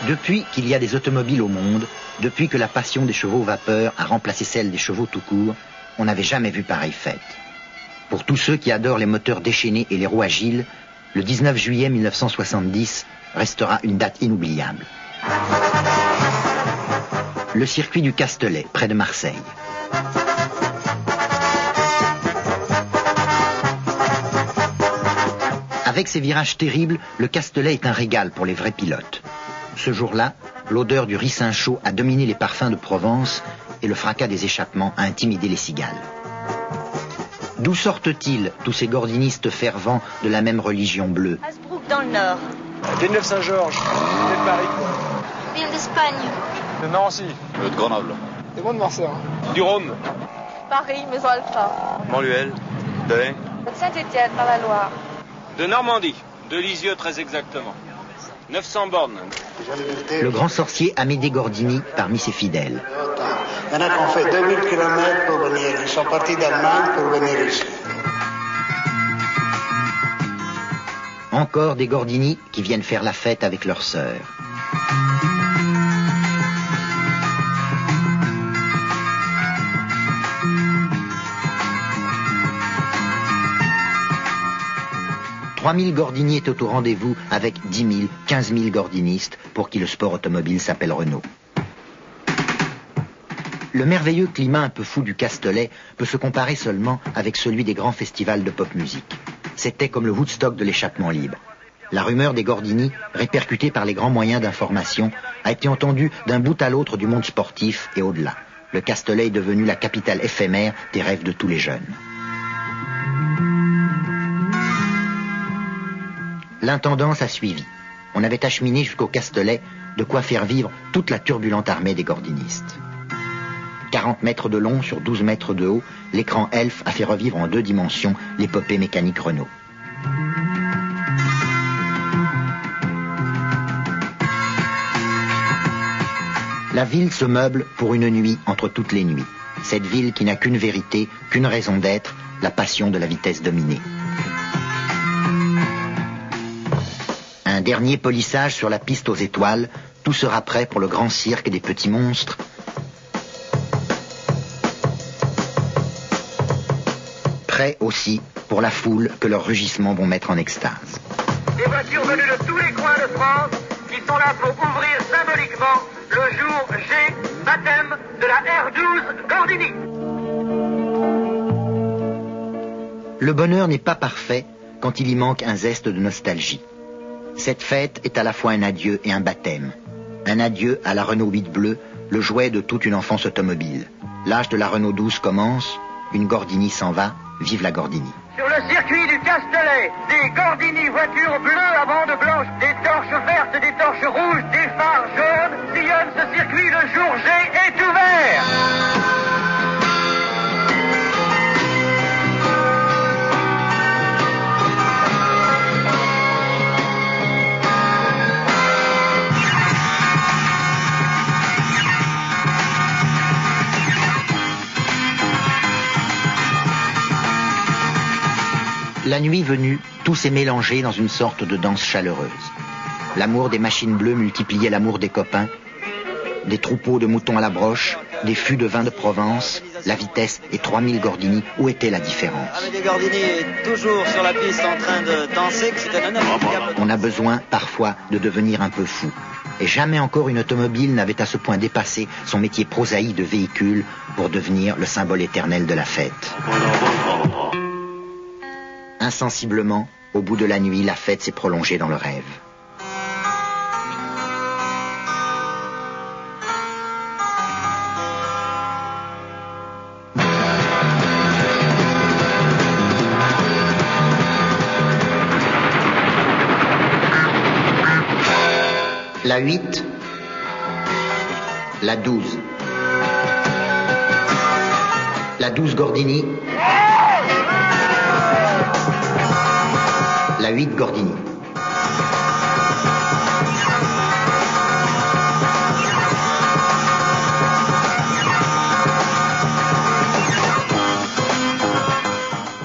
Depuis qu'il y a des automobiles au monde, depuis que la passion des chevaux vapeur a remplacé celle des chevaux tout court, on n'avait jamais vu pareille fête. Pour tous ceux qui adorent les moteurs déchaînés et les roues agiles, le 19 juillet 1970 restera une date inoubliable. Le circuit du Castellet, près de Marseille. Avec ses virages terribles, le Castellet est un régal pour les vrais pilotes. Ce jour-là, l'odeur du ricin chaud a dominé les parfums de Provence et le fracas des échappements a intimidé les cigales. D'où sortent-ils, tous ces gordinistes fervents de la même religion bleue? Hasbrook dans le Nord. Villeneuve-Saint-Georges, de Paris quoi. Ville d'Espagne. De Nancy. De Grenoble. Et moi de Marseille. Du Rhône. Paris, Maison Alpha. Montluel. De Hain. Saint-Étienne, dans la Loire. De Normandie, de Lisieux très exactement. 900 bornes. Le grand sorcier Amédée Gordini parmi ses fidèles. Il y en a qui ont fait 2000 km pour venir. Ils sont partis d'Allemagne pour venir ici. Encore des Gordini qui viennent faire la fête avec leurs sœurs. « 3000 Gordini étaient au rendez-vous avec 10 000, 15 000 gordinistes pour qui le sport automobile s'appelle Renault. Le merveilleux climat un peu fou du Castellet peut se comparer seulement avec celui des grands festivals de pop musique. C'était comme le Woodstock de l'échappement libre. La rumeur des Gordini, répercutée par les grands moyens d'information, a été entendue d'un bout à l'autre du monde sportif et au-delà. Le Castellet est devenu la capitale éphémère des rêves de tous les jeunes. L'intendance a suivi. On avait acheminé jusqu'au Castellet de quoi faire vivre toute la turbulente armée des gordinistes. 40 mètres de long sur 12 mètres de haut, l'écran Elf a fait revivre en 2 dimensions l'épopée mécanique Renault. La ville se meuble pour une nuit entre toutes les nuits. Cette ville qui n'a qu'une vérité, qu'une raison d'être, la passion de la vitesse dominée. Un dernier polissage sur la piste aux étoiles, tout sera prêt pour le grand cirque des petits monstres. Prêt aussi pour la foule que leurs rugissements vont mettre en extase. Des voitures venues de tous les coins de France qui sont là pour ouvrir symboliquement le jour G, baptême de la R12 Gordini. Le bonheur n'est pas parfait quand il y manque un zeste de nostalgie. Cette fête est à la fois un adieu et un baptême. Un adieu à la Renault 8 bleue, le jouet de toute une enfance automobile. L'âge de la Renault 12 commence, une Gordini s'en va, vive la Gordini. Sur le circuit du Castellet, des Gordini voitures bleues à bandes blanches, des torches vertes, des torches rouges, des phares jaunes, sillonnent ce circuit, le jour G est ouvert. La nuit venue, tout s'est mélangé dans une sorte de danse chaleureuse. L'amour des machines bleues multipliait l'amour des copains, des troupeaux de moutons à la broche, des fûts de vin de Provence, la vitesse et 3000 Gordini. Où était la différence? Amédée Gordini est toujours sur la piste en train de danser, que c'est un honneur. On a besoin, parfois, de devenir un peu fou. Et jamais encore une automobile n'avait à ce point dépassé son métier prosaïque de véhicule pour devenir le symbole éternel de la fête. Insensiblement, au bout de la nuit, la fête s'est prolongée dans le rêve. La 8, la 12. La 12 Gordini. La 8 Gordini.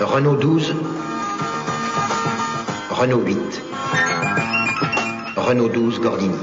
Renault 12. Renault 8. Renault 12 Gordini.